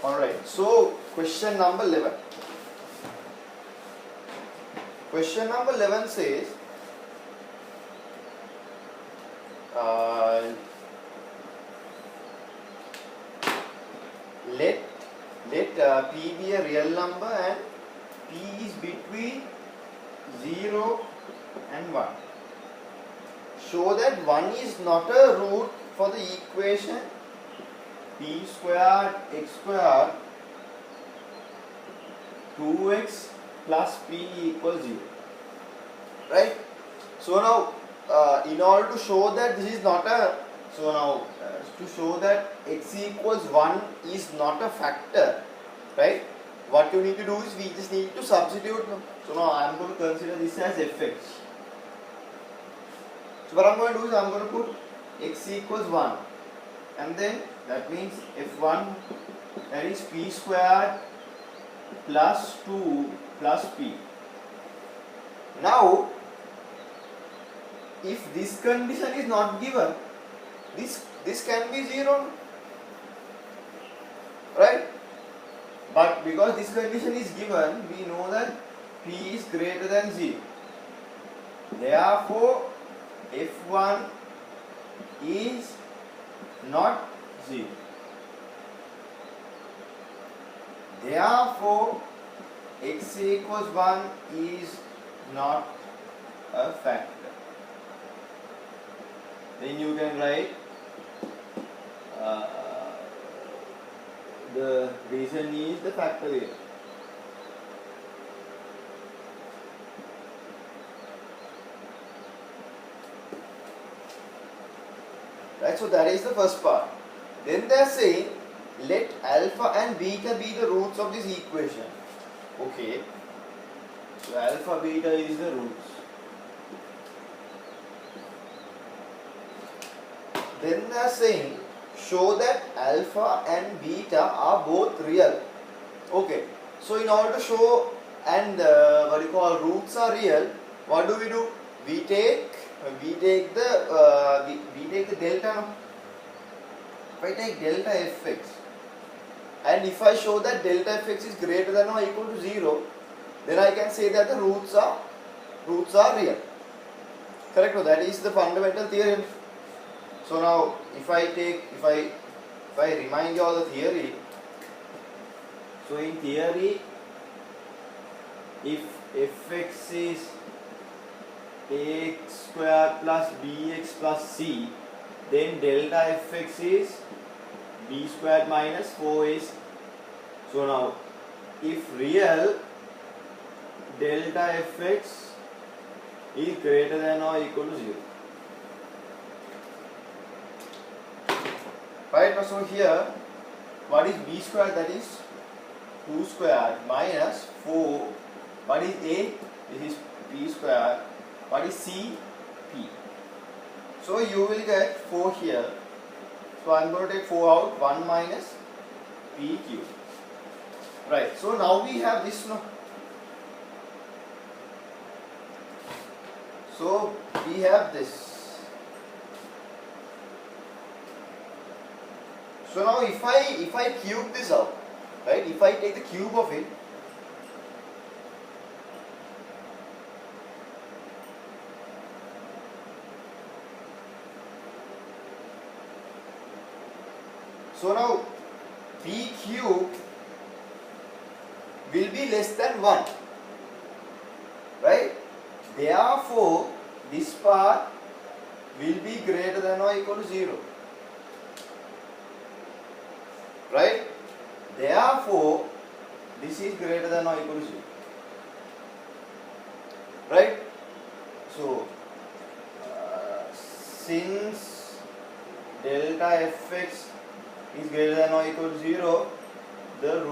Alright, so question number 11. Question number 11 says, let P be a real number and P is between 0 and 1. Show that 1 is not a root for the equation p squared x squared 2x plus p equals 0. Right? So now in order to show that this is not a, so now to show that x equals 1 is not a factor, right? What you need to do is we just need to substitute. So now I am going to consider this as fx. So what I am going to do is I am going to put x equals 1 and then that means f1, that is p squared plus 2 plus p. Now if this condition is not given, this can be 0, right? But because this condition is given, we know that p is greater than 0. Therefore f1 is not 0. Therefore x equals 1 is not a factor. Then you can write the reason is the factorial. Right, so that is the first part. Then they are saying let alpha and beta be the roots of this equation. Okay, so alpha beta is the roots. Then they are saying show that alpha and beta are both real. Okay, so in order to show and what you call roots are real, what do? We take the delta. No? If I take delta fx and if I show that delta fx is greater than or equal to 0, then I can say that the roots are real. Correct? No? That is the fundamental theorem. So now if I remind you all the theory, so in theory if fx is ax square plus bx plus c, then delta fx is b squared minus 4ac. So now if real, delta fx is greater than or equal to 0. Right, so here what is b squared? That is 2 squared minus 4. What is a? This is p squared. What is c? P. So you will get 4 here. So I am going to take 4 out. 1 minus p cube. Right. So now we have this. No. So we have this. So now if I cube this out, right? If I take the cube of it, so now p cube will be less than 1, right? Therefore this part will be greater than or equal to 0. Right? Therefore, this is greater than or equal to 0. Right? So, since delta fx is greater than or equal to 0, the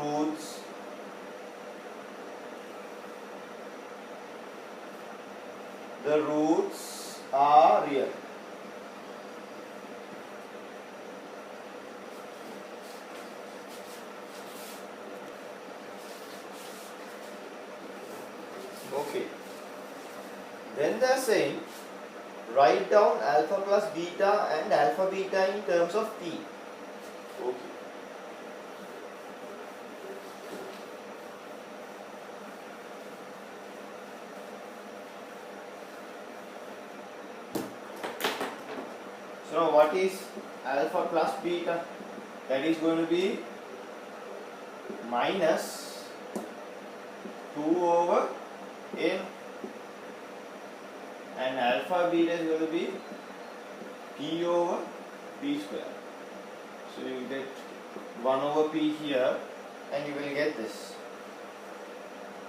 roots are real. Okay. Then they are saying write down alpha plus beta and alpha beta in terms of p. Okay. So now what is alpha plus beta? That is going to be minus 2 over n, and alpha beta is going to be p over p square. So you get 1 over p here, and you will get this.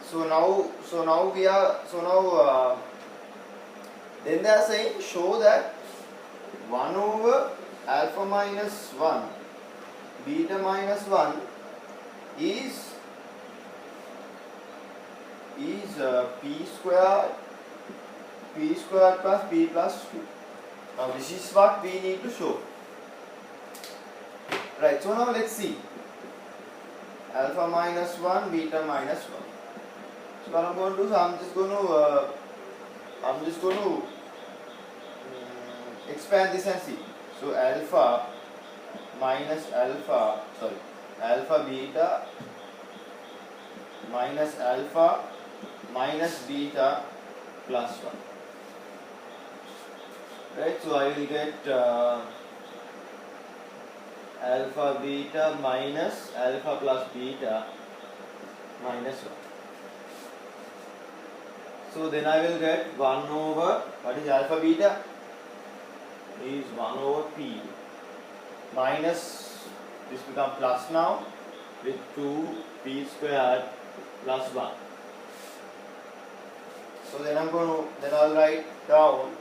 So now then they are saying show that 1 over alpha minus 1 beta minus 1 is p square plus p plus 2. Now this is what we need to show. Right, so now let's see. Alpha minus 1, beta minus 1. So what I'm going to do is I'm just going to expand this and see. So alpha beta minus alpha minus beta plus 1. Right, so I will get alpha beta minus alpha plus beta minus 1. So then I will get 1 over, what is alpha beta? Is 1 over p minus, this become plus now with 2 p squared plus 1. So then I'll write down.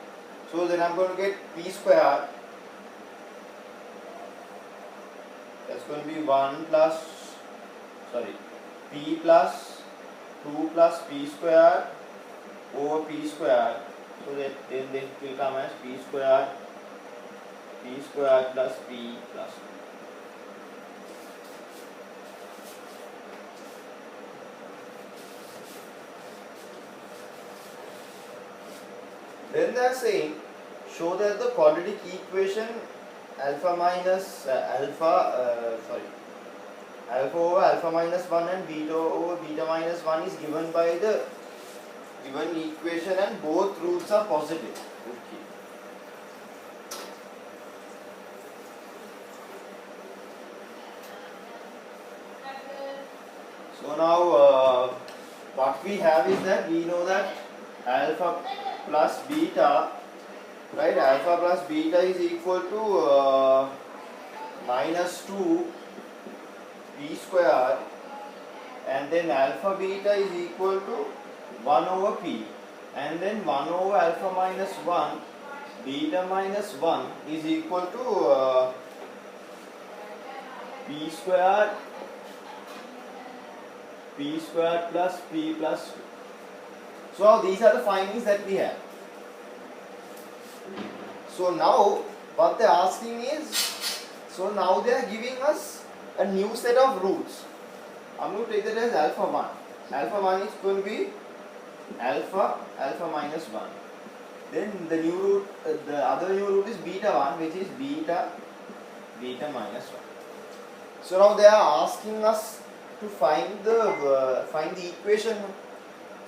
So then I'm going to get p squared. That's going to be p plus 2 plus p squared over p squared. So that then it will come as p squared plus p plus 2. Then they are saying show that the quadratic equation alpha over alpha minus 1 and beta over beta minus 1 is given by the given equation and both roots are positive. Okay. So now what we have is that we know that alpha plus beta, right? Alpha plus beta is equal to minus 2 p square, and then alpha beta is equal to 1 over p, and then 1 over alpha minus 1 beta minus 1 is equal to p squared plus p plus 2. So these are the findings that we have. So now what they are asking is, so now they are giving us a new set of roots. I'm going to take that as alpha 1. Alpha 1 is going to be alpha minus 1. Then the new root, the other new root is beta 1, which is beta minus 1. So now they are asking us to find the equation.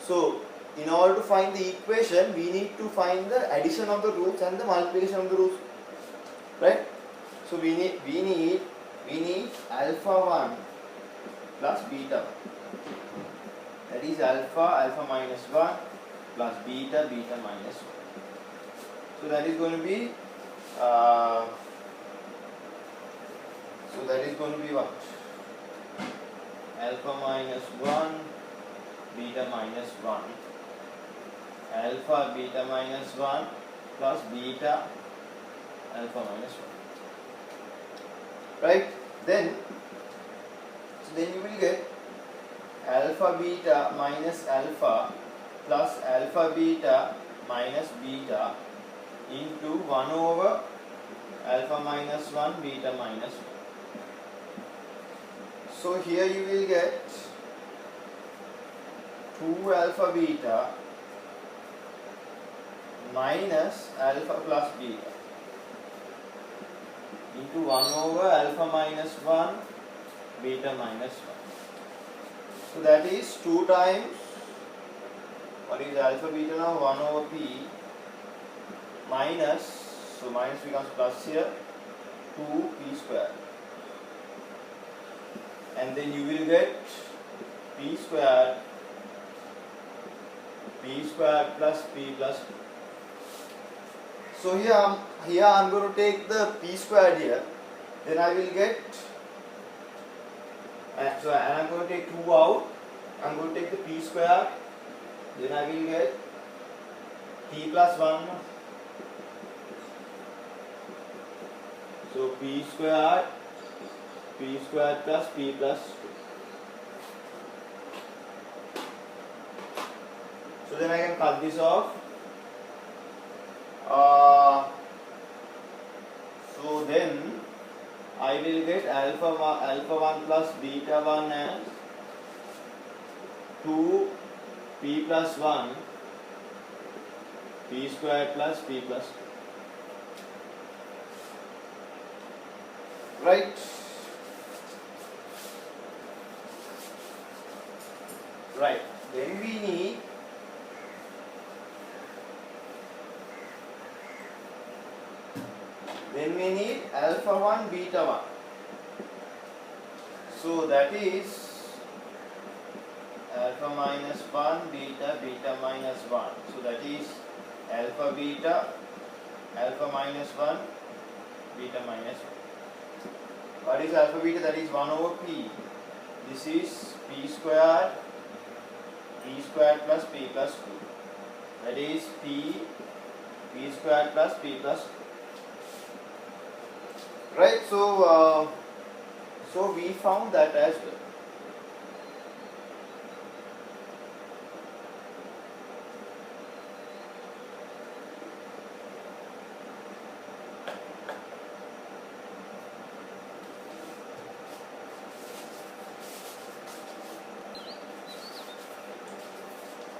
So in order to find the equation, we need to find the addition of the roots and the multiplication of the roots, right? So we need alpha 1 plus beta 1. That is alpha minus 1 plus beta minus 1. So that is going to be what? Alpha minus 1 beta minus 1. Alpha beta minus 1 plus beta alpha minus 1. Right? Then you will get alpha beta minus alpha plus alpha beta minus beta into 1 over alpha minus 1 beta minus 1. So here you will get 2 alpha beta minus alpha plus beta into 1 over alpha minus 1 beta minus 1. So that is 2 times, what is alpha beta now, 1 over p minus, So minus becomes plus here, 2p square. And then you will get p square plus p plus 2. So here I'm going to take the p squared here. Then I will get, and I'm going to take 2 out. I'm going to take the p square. Then I will get p plus 1. So p squared plus p plus 2. So then I can cut this off. So then I will get alpha 1 plus beta 1 as 2 p plus 1 p squared plus p plus 2. Right? Right. Then we need alpha 1 beta 1. So that is alpha minus 1 beta minus 1. So that is alpha minus 1 beta minus 1. What is alpha beta? That is 1 over p. This is p squared plus p plus 2. That is p squared plus p plus 2. Right, so we found that as well.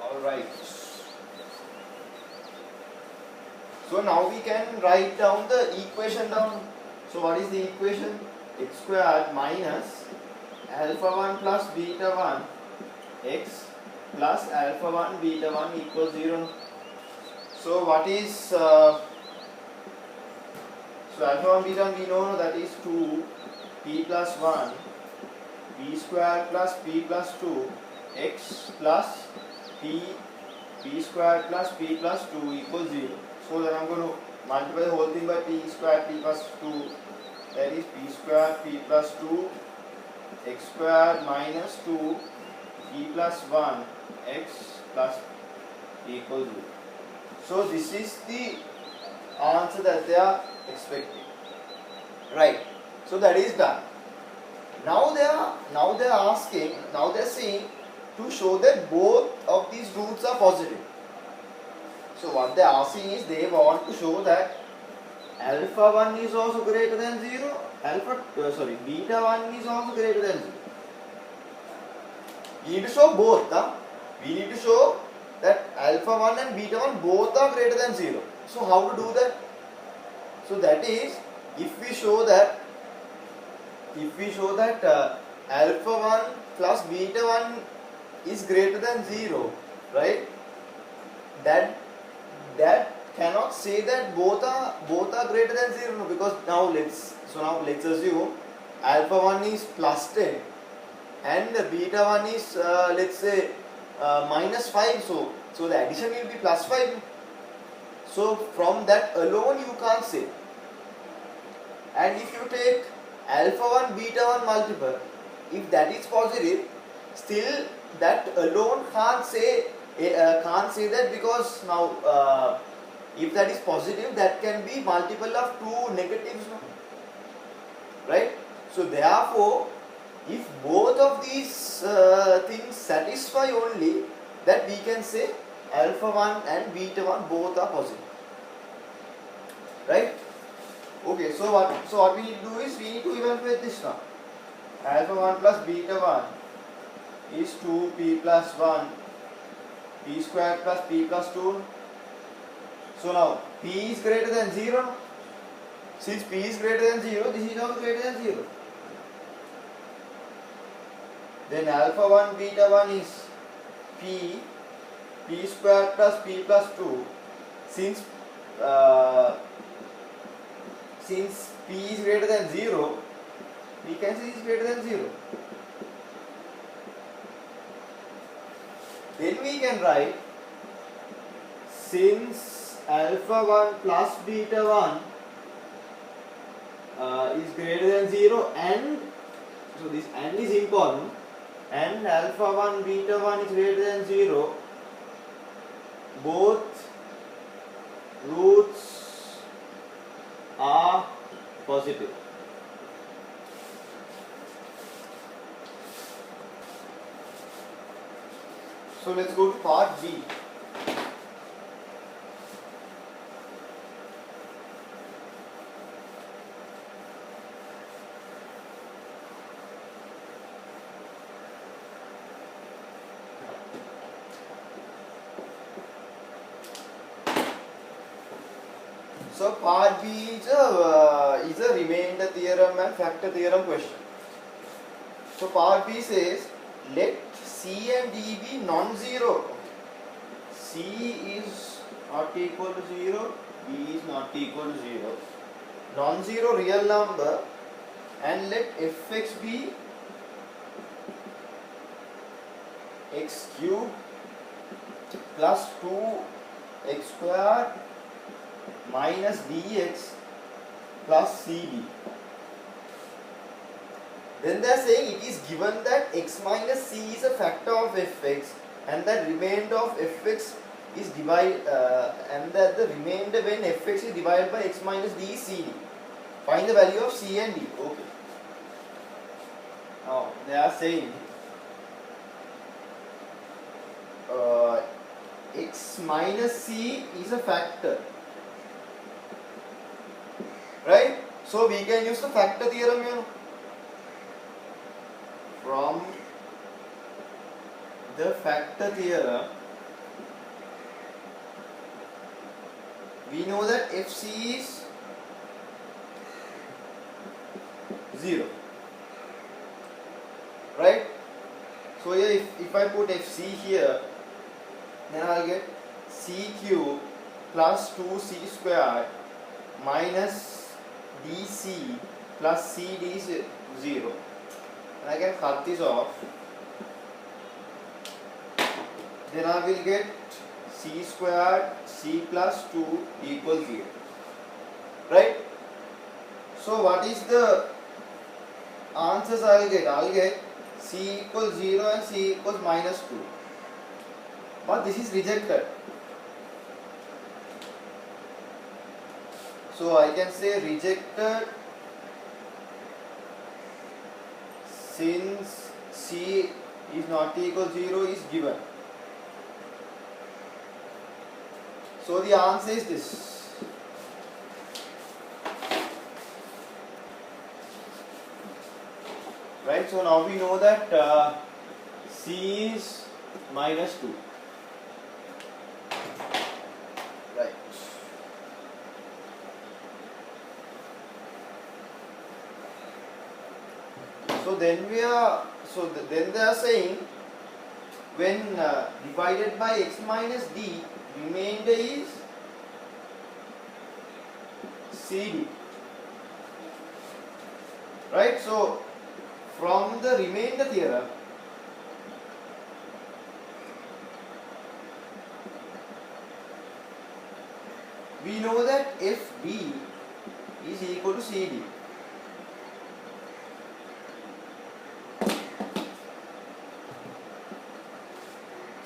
Alright. So now we can write down the equation down. So what is the equation? X squared minus alpha 1 plus beta 1 x plus alpha 1 beta 1 equals 0. So what is so alpha 1 beta 1 we know that is 2 p plus 1 p squared plus p plus 2 x plus p squared plus p plus 2 equals 0. So then I'm going to multiply the whole thing by p squared p plus 2. That is p squared p plus 2 x squared minus 2 p plus 1 x plus equals 0. So this is the answer that they are expecting. Right. So that is done. Now they are saying to show that both of these roots are positive. So what they are asking is they want to show that alpha 1 is also greater than 0, beta 1 is also greater than 0. We need to show both. We need to show that alpha 1 and beta 1 both are greater than 0. So how to do that? So that is, if we show that alpha 1 plus beta 1 is greater than 0, right? That cannot say that both are greater than 0, because now let's assume alpha 1 is plus 10 and beta 1 is let's say minus 5, so the addition will be plus 5. So from that alone you can't say. And if you take alpha 1 beta 1 multiple, if that is positive, still that alone can't say that, because now if that is positive, that can be multiple of 2 negatives, right? So therefore, if both of these things satisfy only, that we can say alpha 1 and beta 1 both are positive, right? Okay, so what we need to do is we need to evaluate this now. Alpha 1 plus beta 1 is 2p plus 1 p squared plus p plus 2. So now p is greater than 0. Since p is greater than 0, this is also greater than 0. Then alpha 1 beta 1 is p squared plus p plus 2. Since since p is greater than 0, we can say is greater than 0. Then we can write, since alpha 1 plus beta 1 is greater than 0, and so this and is important, and alpha 1 beta 1 is greater than 0, both roots are positive. So let's go to part B. So part B is a remainder theorem and factor theorem question. So part B says, let C and D be non-zero. C is not equal to 0, B is not equal to 0. Non-zero real number, and let fx be x cube plus 2x squared minus dx plus cd. Then they are saying it is given that x minus c is a factor of fx, and that remainder of fx is and that the remainder when fx is divided by x minus d is cd. Find the value of c and d. Okay. Now they are saying x minus c is a factor, right? So we can use the factor theorem, you know. From the factor theorem, we know that fc is 0, right? So here if I put fc here, then I'll get c cube plus 2c squared minus dc plus cd is 0. And I can cut this off. Then I will get c squared c plus 2 equals 0. Right? So what is the answers I will get? I will get c equals 0 and c equals minus 2. But this is rejected. So I can say rejected since c is not equal to 0 is given. So the answer is this. Right, so now we know that c is minus 2. Right. So then then they are saying when divided by x minus d, remainder is cd. Right? So from the remainder theorem, we know that fd is equal to cd.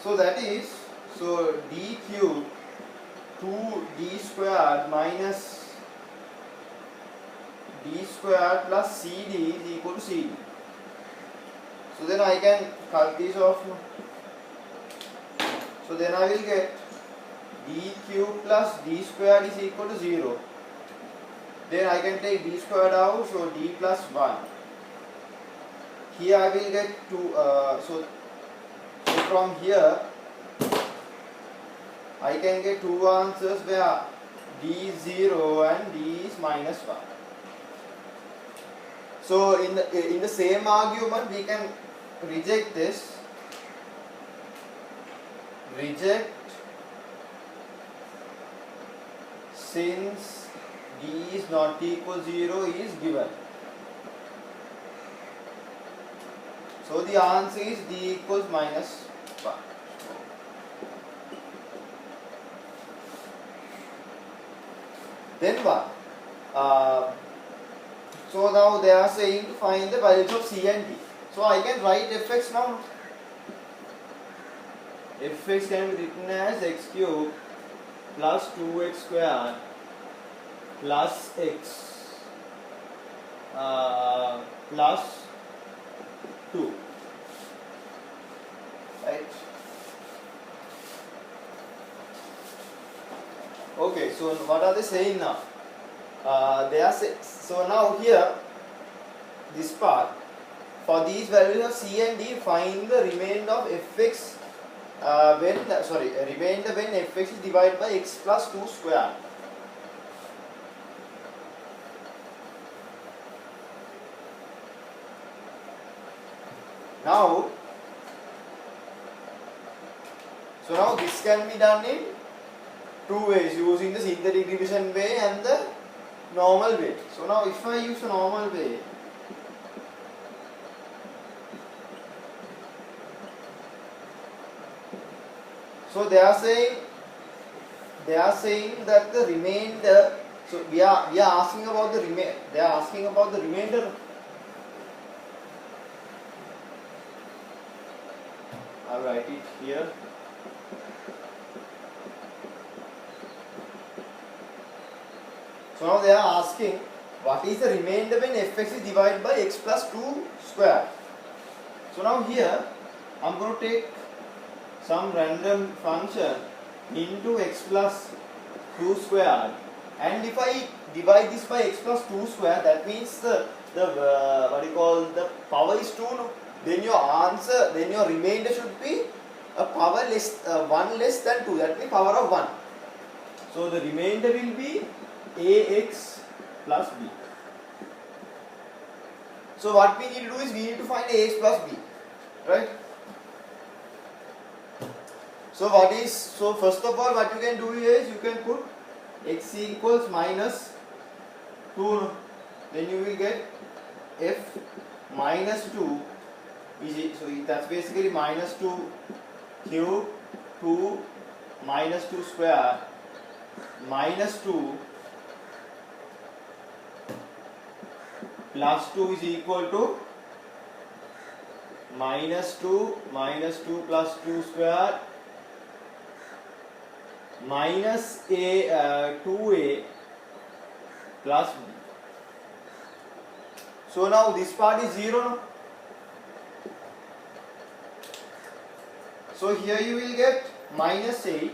So that is, so d cube 2d squared minus d squared plus cd is equal to cd. So then I can cut this off. So then I will get d cube plus d squared is equal to 0. Then I can take d squared out, so d plus 1. Here I will get 2, so from here I can get two answers where d is 0 and d is minus 1. So in the same argument we can reject this. Reject since d is not equal 0 is given. So the answer is d equals minus 1. Then what? So now they are saying to find the values of c and d. So I can write fx now. Fx can be written as x cube plus 2x square plus x plus 2. Right? Okay, so what are they saying now? They are so now here this part, for these values of c and d, find the remainder of fx remainder when fx is divided by x plus 2 square. Now, so now this can be done in two ways, using the synthetic division way and the normal way. So now if I use the normal way, so they are saying that the remainder, so we are asking about the they are asking about the remainder. I'll write it here. So now they are asking what is the remainder when fx is divided by x plus 2 square. So now here I'm going to take some random function into x plus 2 square, and if I divide this by x plus 2 square, that means the power is 2, no? Then your answer, then your remainder should be a power less 1 less than 2, that means power of 1. So the remainder will be ax plus b. So what we need to do is we need to find ax plus b, right? So first of all, what you can do is you can put x equals minus 2, then you will get f minus 2 is, so that's basically minus 2 cube 2 minus 2 square minus 2 plus 2 is equal to minus 2 plus 2 square minus 2a plus b. So now this part is 0 now. So here you will get minus 8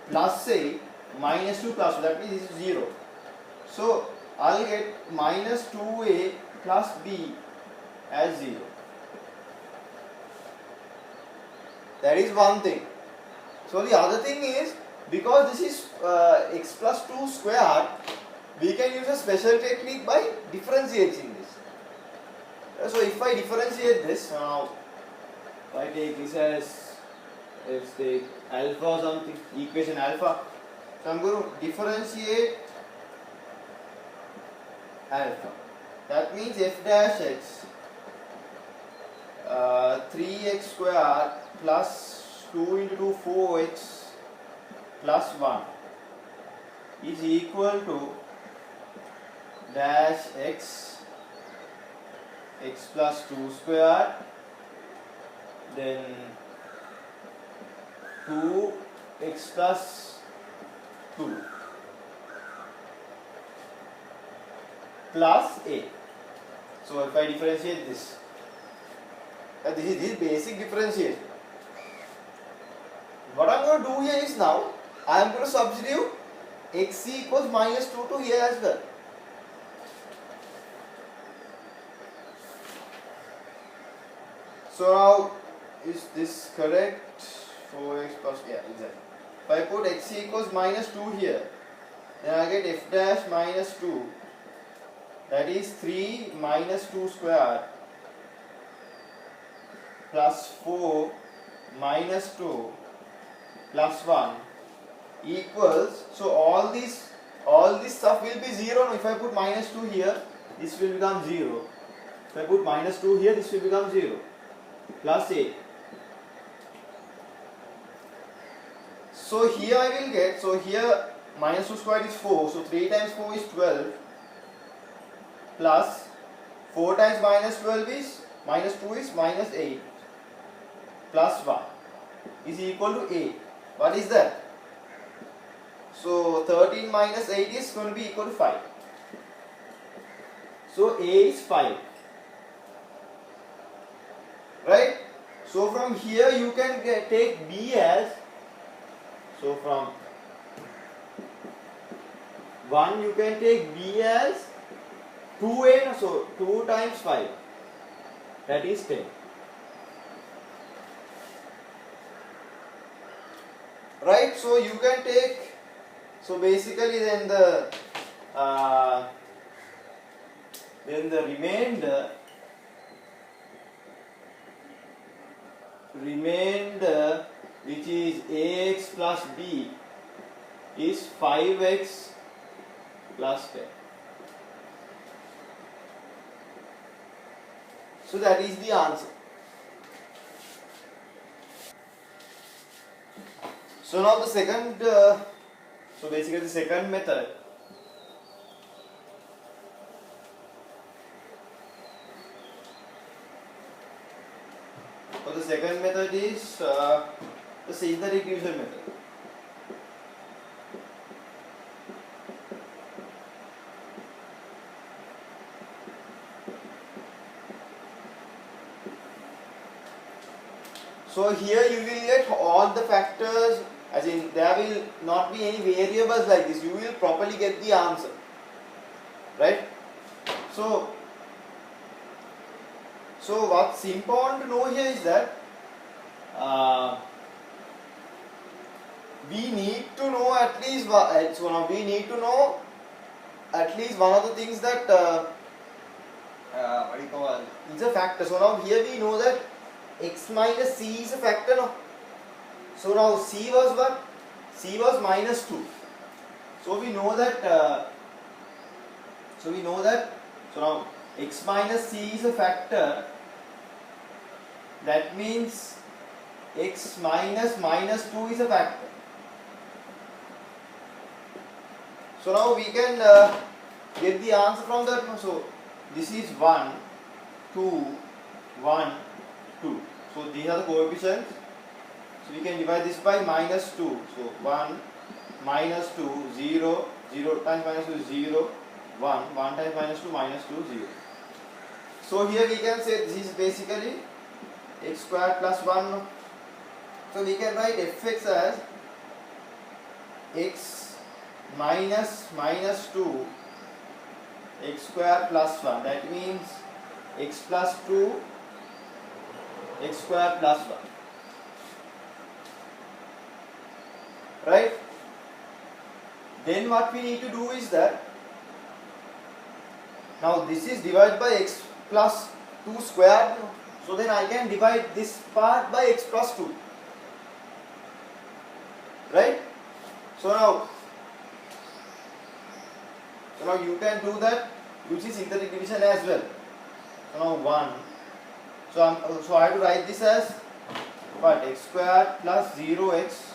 plus 8 minus 2 plus 2, that means this is 0. So I'll get minus 2a plus b as 0. That is one thing. So the other thing is, because this is x plus 2 squared, we can use a special technique by differentiating this. So if I differentiate this, now if I take this as, let's take alpha or something, equation alpha. So I'm going to differentiate alpha. That means f dash x 3x squared plus 2 into 2 4x plus 1 is equal to dash x plus 2 squared, then 2x plus 2 plus a. So if I differentiate this, this is basic differentiation. What I am going to do here is, now I am going to substitute x equals minus 2 to here as well. So now, is this correct? 4x plus, yeah, exactly. If I put x equals minus 2 here, then I get f dash minus 2, that is 3 minus 2 squared plus 4 minus 2 plus 1 equals, so all these all this stuff will be 0. If I put minus 2 here, this will become 0. If I put minus 2 here, this will become 0. Plus 8. So here I will get, so here minus 2 squared is 4. So 3 times 4 is 12. Plus 4 times minus 12 is, minus 2 is minus 8. Plus 1 is equal to 8. What is that? So 13 minus 8 is going to be equal to 5. So A is 5. Right? So from here you can take B as, so from 1 you can take B as 2A, so 2 times 5, that is 10. Right? So you can take, so basically then the remainder which is ax plus b is 5x plus 10. So that is the answer. So now the second, so basically the second method. So the second method is the synthetic division method. So here you will get all the factors, as in there will not be any variables like this. You will properly get the answer, right? So what's important to know here is that we need to know at least we need to know at least one of the things that what do you call is a factor. So now here we know that x minus c is a factor, no? So now c was what? C was minus 2. So we know that. So now x minus c is a factor. That means x minus minus 2 is a factor. So now we can get the answer from that. So this is 1, 2, 1, 2. So these are the coefficients. So we can divide this by minus 2. So 1, minus 2, 0, 0 times minus 2 is 0, 1, 1 times minus 2, minus 2, 0. So here we can say this is basically x squared plus 1. So we can write fx as x minus minus 2 x squared plus 1. That means x plus 2 x squared plus 1. Right? Then what we need to do is that now this is divided by x plus 2 squared. So then I can divide this part by x plus 2. Right? So now you can do that using synthetic division as well. So now 1. So I have to write this as what? X squared plus 0x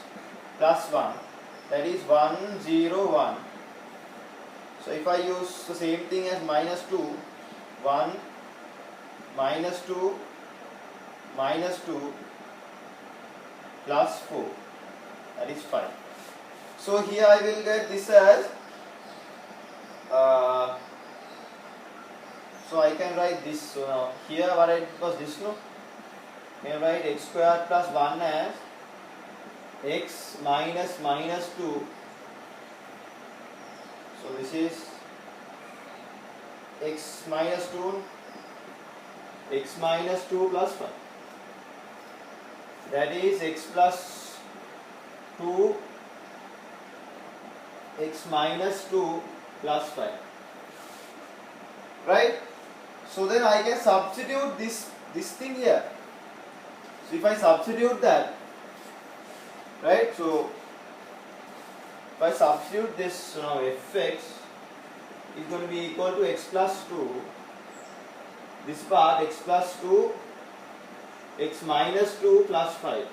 plus 1. That is 1, 0, 1. So if I use the same thing as minus 2, 1, minus 2, minus 2, plus 4. That is 5. So here I will get this as so I can write this. So now here what I did was this, no? I can write x squared plus 1 as x minus minus 2. So this is x minus 2, x minus 2 plus 1. That is x plus 2, x minus 2 plus 5. Right? So then I can substitute this thing here. So if I substitute that, right? So if I substitute this now, fx is going to be equal to x plus 2, this part x plus 2, x minus 2 plus 5.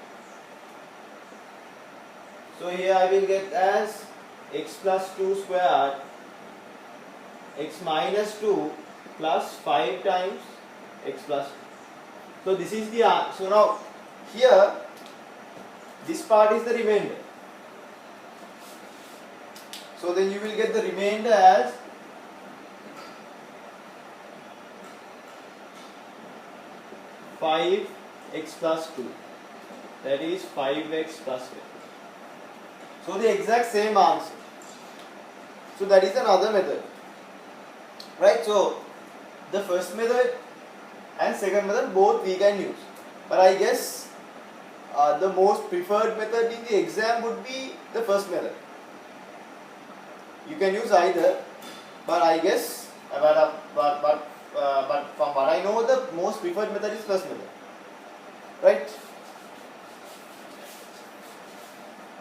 So here I will get as x plus 2 squared, x minus 2 plus 5 times x plus 2. So this is the answer. So now here this part is the remainder. So then you will get the remainder as five x plus 2, that is 5x plus 10. So the exact same answer. So that is another method, right? So the first method and second method both we can use, but I guess the most preferred method in the exam would be the first method. You can use either, but I guess but from what I know, the most preferred method is first method, right?